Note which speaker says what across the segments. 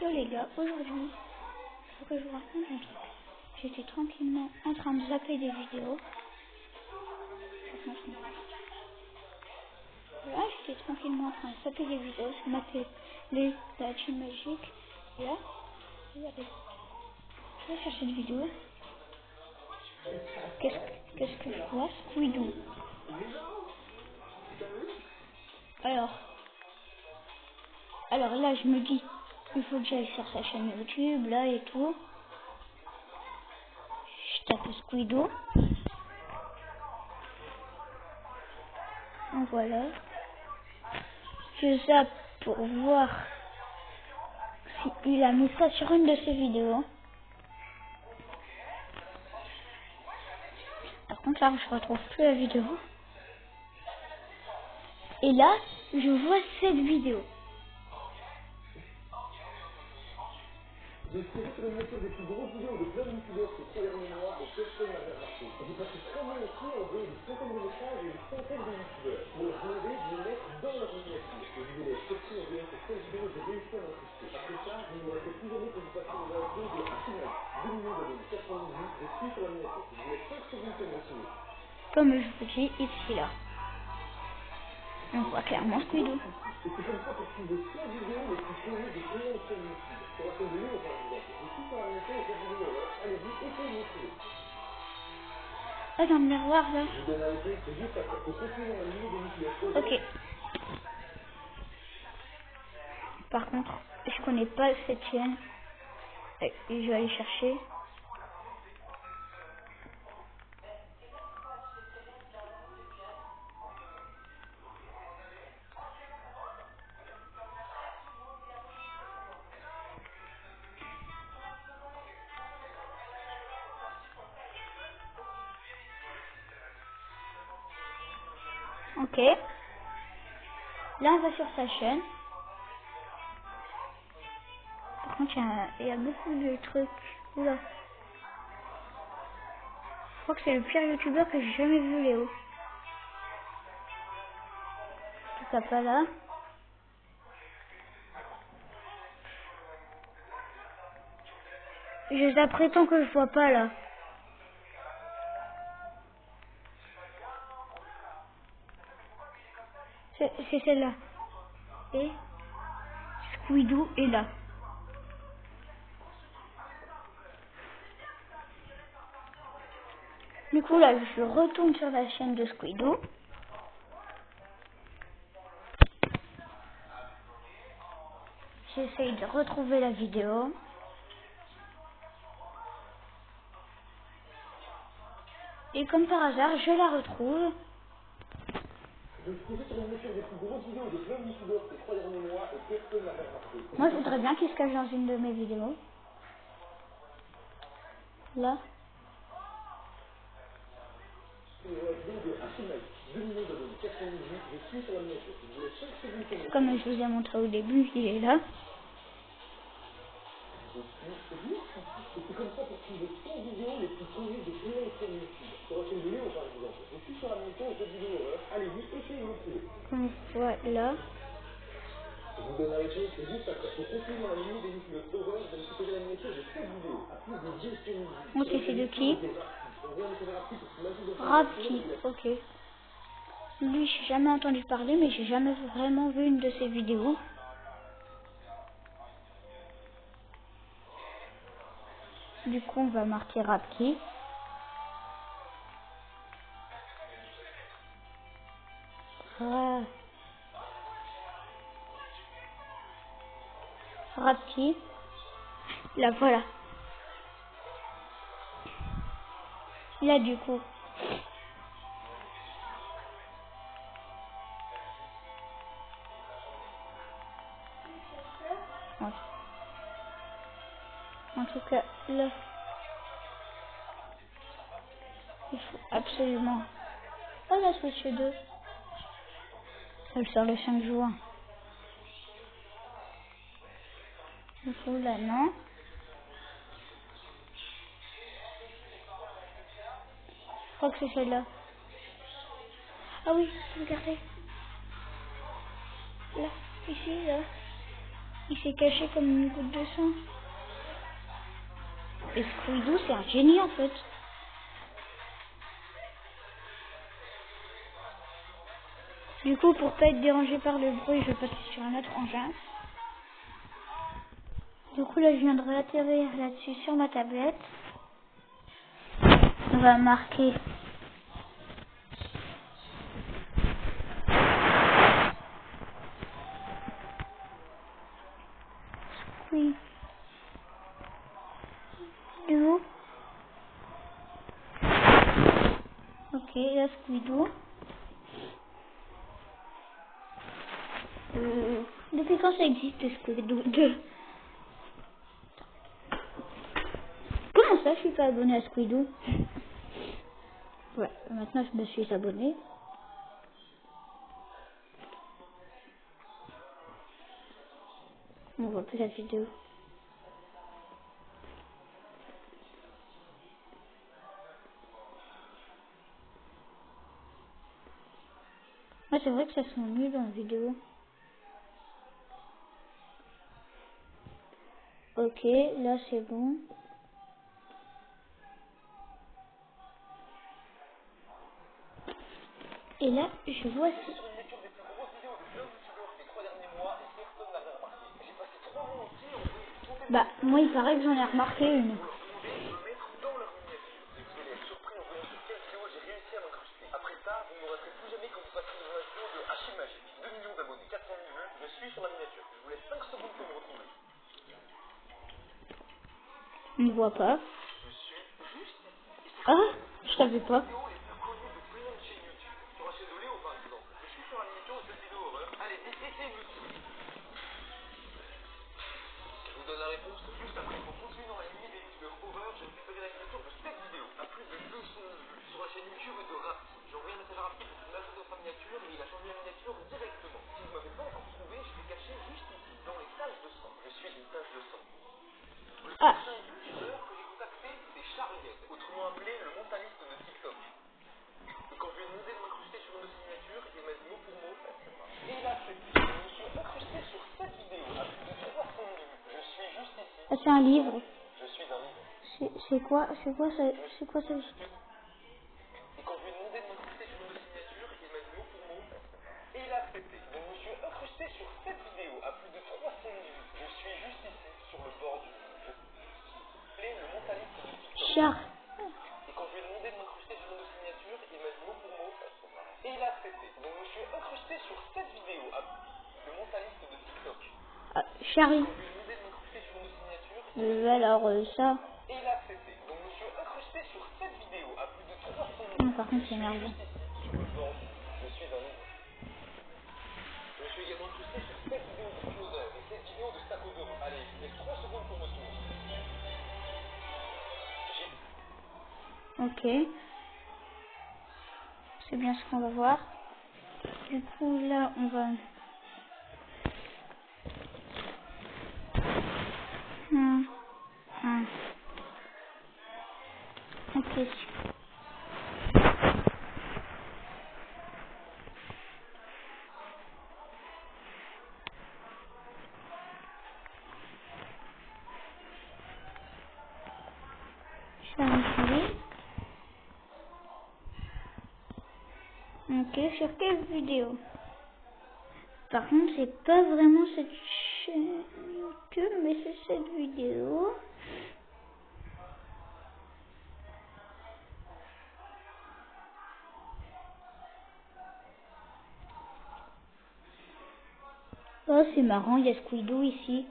Speaker 1: So les gars, aujourd'hui, il faut que je vous raconte un truc. J'étais tranquillement en train de zapper des vidéos. Là, j'étais tranquillement en train de zapper des vidéos sur ma télé, la Team Magique. Et là, regardez, je vais chercher une vidéo. Qu'est-ce que je vois? Squidoo. Alors là, je me dis, il faut que j'aille sur sa chaîne YouTube, là et tout. Je tape Squidoo. Donc voilà. Je zappe pour voir s'il a mis ça sur une de ses vidéos. Par contre, là, je retrouve plus la vidéo. Et là, je vois cette vidéo.
Speaker 2: J'ai suivi sur une méthode des plus grosses vidéos de plein de youtubeurs ces 3 derniers mois et personne n'a rien remarqué. J'ai passé 3 mois entiers à envoyer des centaines de messages et des centaines de youtubeurs pour leur demander de me mettre dans leur miniature. Les vidéos exception environ sur 16 vidéos, j'ai réussi à m'incruster. Après ça, je ne me restais plus jamais que vous passiez les infos de Arsenal. 2 millions d'abonnés, 98, je suis sur la miniature. Je vous laisse 5 secondes pour me signer.
Speaker 1: Comme je vous dis ici là. On voit clairement Squidoo.
Speaker 2: Et c'est comme ça pour trouver 100 vidéos les plus connues de plein de chaînes YouTube. Sur la chaîne de Léo par exemple. Je suis sur la miniature et cette vidéo. Allez-y, essayez de me trouver.
Speaker 1: Ah, dans le miroir là.
Speaker 2: Je vous donne la réponse, c'est juste après. Faut continuer dans la lignée des manipulations.
Speaker 1: Ok. Par contre, je connais pas cette chaîne. Et je vais aller chercher. Ok. Là, on va sur sa chaîne. Par contre, il y a beaucoup de trucs. Oula. Je crois que c'est le pire youtubeur que j'ai jamais vu, Léo. Tout ça pas là. Je t'apprends que je vois pas là. C'est celle-là. Et Squidoo est là. Du coup là, je retourne sur la chaîne de Squidoo. J'essaye de retrouver la vidéo. Et comme par hasard, je la retrouve.
Speaker 2: Je suis sur une méthode des plus grosses vidéos de plein de youtubeurs ces 3 derniers mois et personne n'a rien remarqué.
Speaker 1: Moi, je voudrais bien qu'il se cache dans une de mes vidéos. Là.
Speaker 2: C'est la vidéo de Arsenal. 2 millions d'abonnés, 98, je suis sur la miniature. Je vous laisse 5 secondes pour me
Speaker 1: Comme je vous ai montré au début, il est là.
Speaker 2: Et c'est comme ça pour trouver 100 vidéos les plus connues de plein de chaînes YouTube. Sur la chaîne de Léo par exemple. Je suis sur la miniature et cette vidéo. Allez-y, essayez de me trouver.
Speaker 1: Comme voilà. Là.
Speaker 2: Je vous donne la réponse, c'est juste après. Pour continuer dans la lignée des youtubeurs sauveurs, je vais me couper la miniature de cette vidéo. À plus de 10 chaînes YouTube.
Speaker 1: Ok, c'est de qui?
Speaker 2: On vient de faire Rapti parce que magie de
Speaker 1: Rapti. Ok. Lui, j'ai jamais entendu parler, mais j'ai jamais vraiment vu une de ses vidéos. Du coup, on va marquer Rapti. Rapti. Là, voilà. Là, du coup. Ouais. En tout cas, là, il faut absolument... Oh, la Switch 2. Elle sort le 5 juin. Du coup, là, non. Je crois que c'est celle-là. Ah oui, regardez. Là, ici, là. Il s'est caché comme une goutte de sang. Et Scooby-Doo, c'est un génie en fait. Du coup, pour pas être dérangé par le bruit, je vais passer sur un autre engin. Du coup, là, je viendrai atterrir là-dessus sur ma tablette. On va marquer Scooby-Doo. Ok, là, Scooby-Doo. Depuis quand ça existe, Scooby-Doo 2? Comment ça, je suis pas abonné à Scooby-Doo? Ouais, maintenant je me suis abonné. On voit plus la vidéo. Ouais, c'est vrai que ça sent nul dans la vidéo. Ok, là c'est bon. Et là, je vois... Bah, moi il paraît que j'en ai remarqué une.
Speaker 2: Après ça, vous ne m'aurez plus jamais quand vous passerez dans un vidéo de Hachim Magique. 2 millions d'abonnés, 400 000 vues, je suis sur la miniature. Je vous laisse 5 secondes pour me retrouver.
Speaker 1: On ne voit pas. Ah, je savais pas.
Speaker 2: Je vous donne la réponse juste après. En continuant dans la lignée des youtubeurs over, j'ai récupéré la miniature de cette vidéo à plus de 200 000 vues sur la chaîne YouTube de Rapti. J'ai envoyé un message à Rapti pour qu'il m'ajoute dans sa miniature et il a changé la miniature directement. Si vous ne m'avez pas encore trouvé, je vais cacher juste ici, dans les taches de sang. Je suis une tache de sang. Le
Speaker 1: Ah,
Speaker 2: prochain youtubeur que j'ai contacté, c'est Charliette, autrement appelé le mentaliste de TikTok. Et quand je lui ai demandé de m'incruster sur une de ses miniatures, il m'a dit mot pour mot. Et il a accepté. Je me suis incrusté sur cette vidéo à plus de 300 000 vues. Je suis juste ici.
Speaker 1: ah, c'est un livre.
Speaker 2: Je suis un livre.
Speaker 1: C'est quoi ça? C'est quoi ça?
Speaker 2: Et quand je lui ai demandé de m'incruster sur une de ses miniatures, il m'a dit mot pour mot. Et il a accepté. Donc je me suis incrusté sur cette vidéo à plus de 300 000 vues. Je suis juste ici, sur le bord du mur. Je suis le mentaliste de TikTok.
Speaker 1: Char.
Speaker 2: Et quand je lui ai demandé de m'incruster sur une de ses miniatures, il m'a dit mot pour mot. Et il a accepté. Donc je me suis incrusté sur cette vidéo à le mentaliste de TikTok.
Speaker 1: Ah, Charlie.
Speaker 2: Quand je lui ai demandé de m'incruster sur une de ses miniatures, il m'a dit
Speaker 1: Alors, ça.
Speaker 2: et il a accepté. Donc je me suis incrusté sur cette vidéo à plus de 300 000
Speaker 1: Non,
Speaker 2: vues.
Speaker 1: par contre, c'est énervant.
Speaker 2: Sur le bord du mur. Je suis un livre. Je me suis également incrusté sur cette vidéo de Closer et cette vidéo de Stakover. Allez, je vous laisse 3 secondes pour me trouver.
Speaker 1: Ok. C'est bien ce qu'on va voir. Du coup, là, on va... Ok. Charlie. Ok, sur quelle vidéo? Par contre, c'est pas vraiment cette chaîne YouTube, mais c'est cette vidéo. Oh, c'est marrant, il y a Scooby-Doo ici.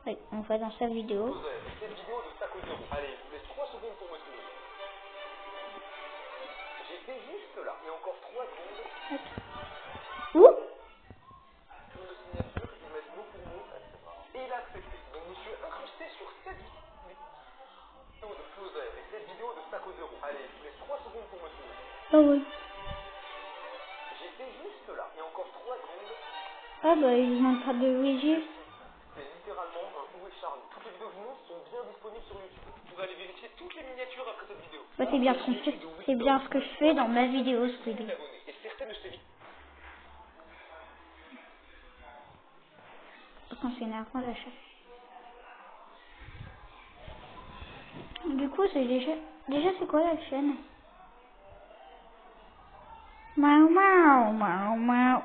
Speaker 1: Ouais, on va dans sa vidéo.
Speaker 2: Cette vidéo de Stakover. Allez, je vous laisse 3 secondes pour me trouver. J'étais juste là, et encore 3 secondes.
Speaker 1: Où?
Speaker 2: Sur une de ses miniatures, il m'a dit mot pour mot. Et il a accepté. Donc je me suis incrusté sur cette vidéo de Closer et cette vidéo de Stakover. Allez, je vous laisse 3 secondes pour me trouver.
Speaker 1: Ah ouais.
Speaker 2: J'étais juste là, et encore 3 secondes.
Speaker 1: Ah bah, ils ont pas de Luigi.
Speaker 2: C'est littéralement un Où est Charlie. Toutes les vidéos que je montre sont bien disponibles sur YouTube. Vous pouvez aller vérifier toutes les miniatures après cette vidéo.
Speaker 1: Bah, c'est bien ce que je fais dans ma vidéo, Scooby.
Speaker 2: Et certaines de ces vidéos.
Speaker 1: quand c'est énervant, j'achète. Du coup, c'est déjà c'est quoi la chaîne? Miaou miaou miaou miaou.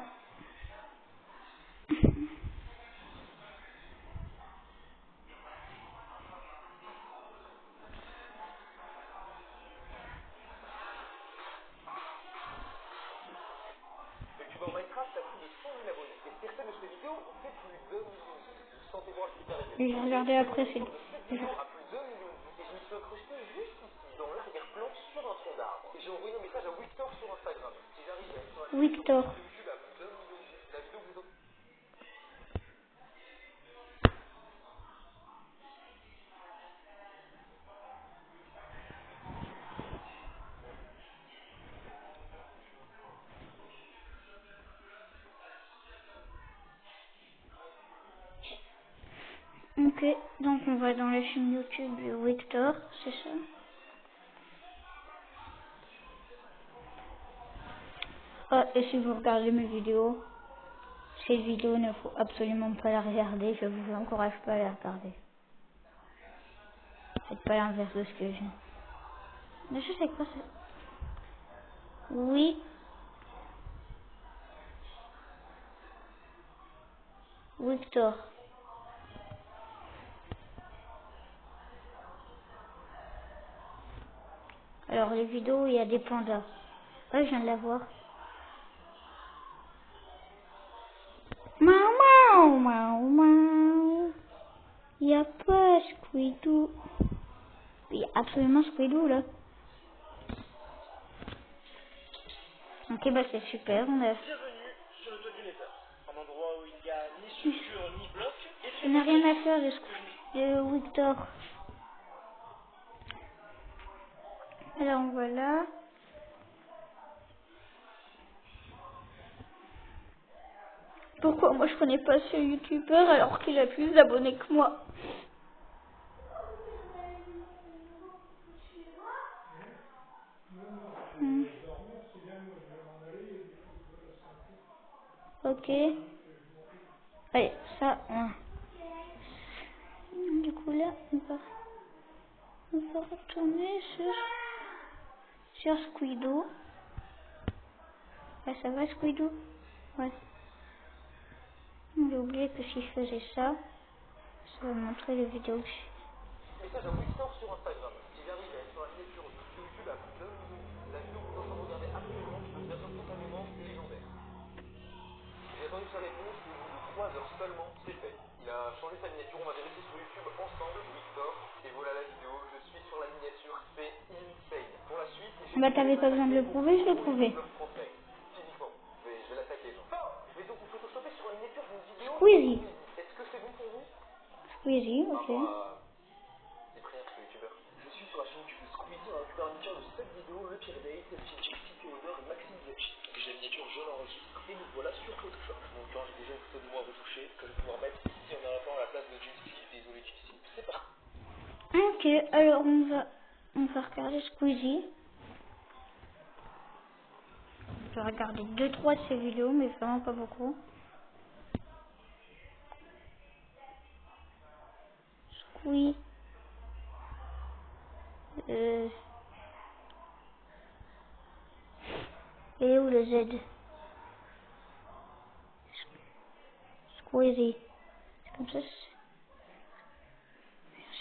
Speaker 2: Le youtubeur Minecraft a plus de 100 000 abonnés. Et certaines de ses vidéos ont fait plus d'1 million de vues. Vous sentez voir le critère
Speaker 1: Je vais regarder après, c'est...
Speaker 2: vidéo a plus d'1 million de vues. Et je me suis incrusté juste ici, dans l'arrière-plan, sur un tronc d'arbre. Et j'ai envoyé un message à Victor sur Instagram. Si j'arrive à être sur la
Speaker 1: Victor.
Speaker 2: de YouTube à plus d'1 million de vues, la vidéo vous en...
Speaker 1: Ok, donc on va dans la chaîne YouTube de Victor, c'est ça? Ah, et si vous regardez mes vidéos, cette vidéo ne faut absolument pas la regarder, je vous encourage pas à la regarder. Faites pas l'inverse de ce que j'ai. Mais je sais quoi ça. Oui. Victor. Alors les vidéos, il y a des pandas. Ouais, je viens de la voir. Miaou miaou miaou miaou. Il n'y a pas Squidou. Il y a absolument Squidou là. Ok, bah c'est super. On a...
Speaker 2: Bienvenue sur le toit du Nether. Un endroit où il n'y a ni structure ni bloc.
Speaker 1: Je n'ai rien à faire de Victor. Alors voilà. Pourquoi moi je connais pas ce youtubeur alors qu'il a plus d'abonnés que moi? Hmm. Ok. Allez, ça. Du coup là, on va retourner sur Squidou. Ah, ça va Squidou? Ouais. J'ai oublié que si je faisais ça, ça va montrer les vidéos que j'ai.
Speaker 2: Message à Victor sur Instagram. Si j'arrive à être sur la miniature de YouTube à plus d'1 million de vues, la vidéo que vous êtes en train de regarder actuellement devient instantanément légendaire. J'ai attendu sa réponse et au bout de 3 heures seulement, c'est fait. Il a changé sa miniature, on va vérifier sur YouTube ensemble, Victor. Et voilà la vidéo, je suis sur la miniature, c'est insane. Pour la suite, j'ai
Speaker 1: Bah t'avais pas besoin de le prouver, je l'ai prouvé.
Speaker 2: physiquement. Je vais l'attaquer. Mais donc vous photoshopez sur une miniature d'une vidéo.
Speaker 1: Squeezie.
Speaker 2: Est-ce que c'est bon pour vous?
Speaker 1: Squeezie, ok.
Speaker 2: C'est très bien, youtubeur. Je suis sur la chaîne YouTube de Squeezie, on a récupéré une miniature de cette vidéo, le pire date, Gypsy Theodore et Maxime Zepchi. J'ai la miniature, je l'enregistre et nous voilà sur Photoshop. Donc quand j'ai déjà une photo de moi retouchée que je vais pouvoir mettre ici en avant à la place de Gypsy. Désolé Gypsy, c'est parti.
Speaker 1: Ok, alors on va regarder Squeezie. Je vais regarder 2-3 de ses vidéos, mais vraiment pas beaucoup. Squeezie. Et où le Z? Squeezie. C'est comme ça. Je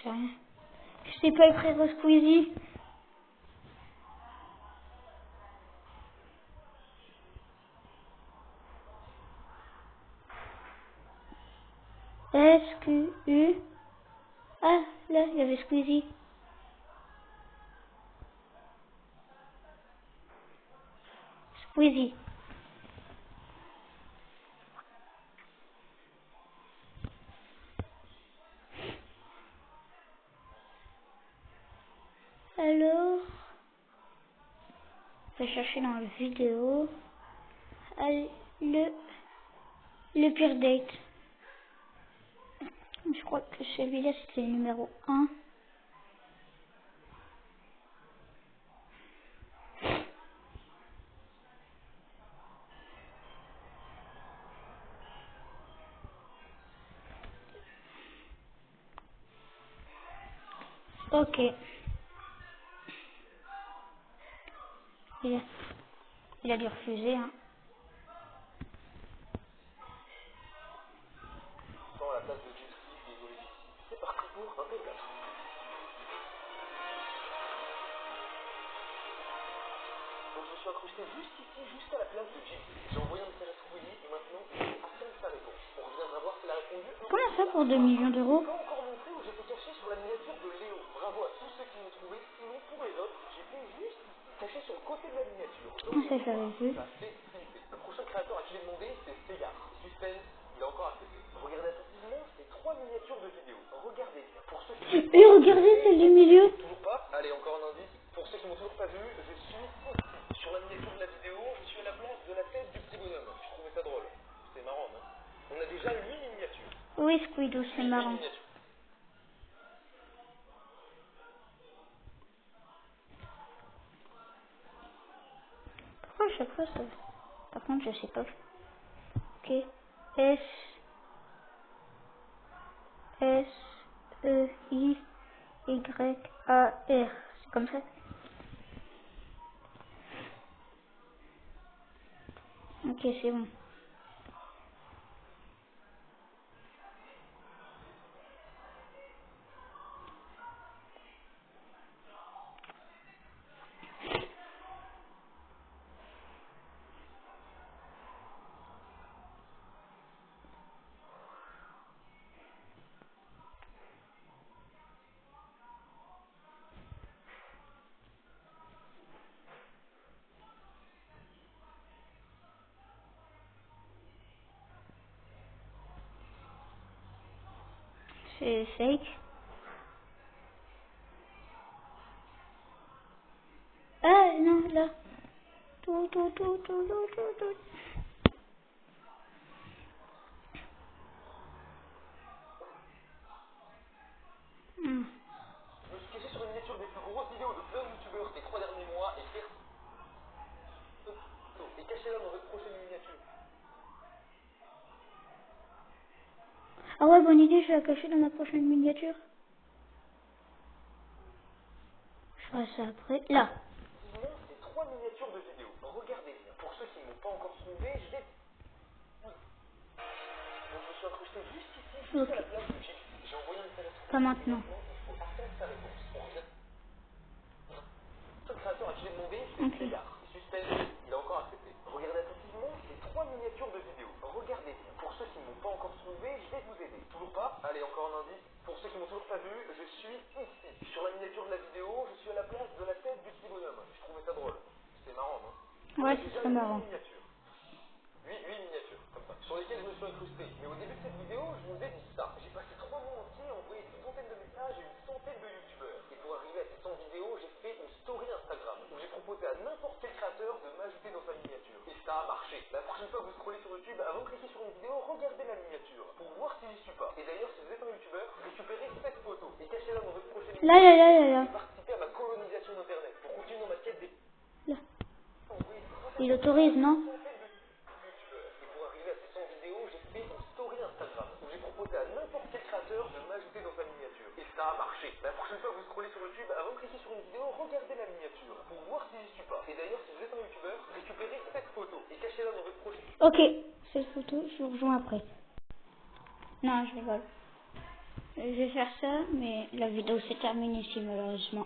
Speaker 1: sais rien. Je sais pas écrire Squeezie. S-Q-U. Ah, là, il y avait Squeezie. Squeezie. Alors, je vais chercher dans la vidéo. Le pire date. Je crois que celui-là c'était le numéro 1. Ok. Il a dû refuser, hein.
Speaker 2: Dans la place de Gypsy et Olivier. C'est parti pour un P4. Donc je me suis accroché juste ici, juste à la place de Gypsy. J'ai envoyé un message à Squeezie et maintenant il faut attendre sa réponse. On reviendra voir s'il a répondu.
Speaker 1: Comment ça pour 2 millions d'euros?
Speaker 2: Pas encore montré où j'étais caché sur la miniature de Léo. Bravo à tous ceux qui m'ont trouvé. Sinon, pour les autres, j'étais juste caché sur le côté de la miniature.
Speaker 1: Ah, ça, je l'avais vu.
Speaker 2: Ça fait flipper. Le prochain créateur à qui j'ai demandé, c'est Seyar. Suspense, il a encore accepté. Regardez attentivement ces 3 miniatures de vidéo. Regardez bien. Pour ceux qui
Speaker 1: Et regardez celle du milieu.
Speaker 2: toujours pas, allez, encore un indice. Pour ceux qui m'ont toujours pas vu, je suis ici. Sur la miniature de la vidéo, je suis à la place de la tête du petit bonhomme. Je trouvais ça drôle. C'est marrant, non? On a déjà 8 miniatures.
Speaker 1: Oui, Squidou, c'est marrant.
Speaker 2: Miniatures.
Speaker 1: Pourquoi à chaque fois ça? Par contre, je sais pas. Ok. S E I Y A R. C'est comme ça. Ok, c'est bon. C'est fake. Ah non, là. Tout. Hmm.
Speaker 2: Je me suis caché sur une miniature des plus grosses vidéos de plein de youtubeurs ces 3 derniers mois et faire et cachez-la dans votre prochaine miniature.
Speaker 1: Ah ouais, bonne idée, je vais la cacher dans ma prochaine miniature. Je ferai ça après. Là.
Speaker 2: Sinon, c'est 3 miniatures de vidéos. Regardez bien. Pour ceux qui ne m'ont pas encore trouvé, je vais... Donc je me suis accroché juste ici, juste à la
Speaker 1: Ok.
Speaker 2: place de Gypsy. J'ai envoyé un message à
Speaker 1: Pas
Speaker 2: Squeezie et
Speaker 1: maintenant.
Speaker 2: maintenant il faut attendre sa réponse. On revient. Le créateur à qui j'ai demandé, c'est
Speaker 1: Ok.
Speaker 2: Seyar. Suspense, il a encore accepté. Regardez attentivement ces 3 miniatures de vidéo. Regardez bien. Pour ceux qui ne m'ont pas encore trouvé, je vais vous aider. Toujours pas? Allez, encore un indice. Pour ceux qui m'ont toujours pas vu, je suis ici. Sur la miniature de la vidéo, je suis à la place de la tête du petit bonhomme. Je trouvais ça drôle. C'est marrant, non? On a
Speaker 1: Ouais, c'est
Speaker 2: déjà
Speaker 1: très
Speaker 2: 8
Speaker 1: marrant.
Speaker 2: miniatures. 8 miniatures, comme ça, sur lesquelles je me suis incrusté. Mais au début de cette vidéo, je vous ai dit ça. J'ai passé 3 mois entiers à envoyer des centaines de messages et une centaine de youtubeurs. Et pour arriver à ces 100 vidéos, j'ai fait une story Instagram où j'ai proposé à n'importe quel créateur de m'ajouter dans sa miniature. Et ça a marché. La prochaine fois que vous scrollez sur YouTube, avant de cliquer sur une vidéo, regardez la miniature pour voir si j'y suis pas. Et d'ailleurs, si vous êtes un youtubeur, récupérez cette photo et cachez-la dans votre prochaine
Speaker 1: Là.
Speaker 2: vidéo et participez à ma colonisation d'internet pour continuer dans ma quête des...
Speaker 1: Là. Il autorise, non?
Speaker 2: Et pour arriver à ces 100 vidéos, j'ai fait une story Instagram où j'ai proposé à n'importe quel créateur de m'ajouter dans sa miniature. Et ça a marché. La prochaine fois que vous scrollez sur YouTube, avant de cliquer sur une vidéo, regardez la miniature pour voir si j'y suis pas. Et d'ailleurs, si vous êtes un youtubeur, récupérez cette photo et cachez-la dans votre prochaine...
Speaker 1: Ok. Cette photo, je vous rejoins après. Non, je rigole. Je vais faire ça, mais la vidéo s'est terminée ici, malheureusement.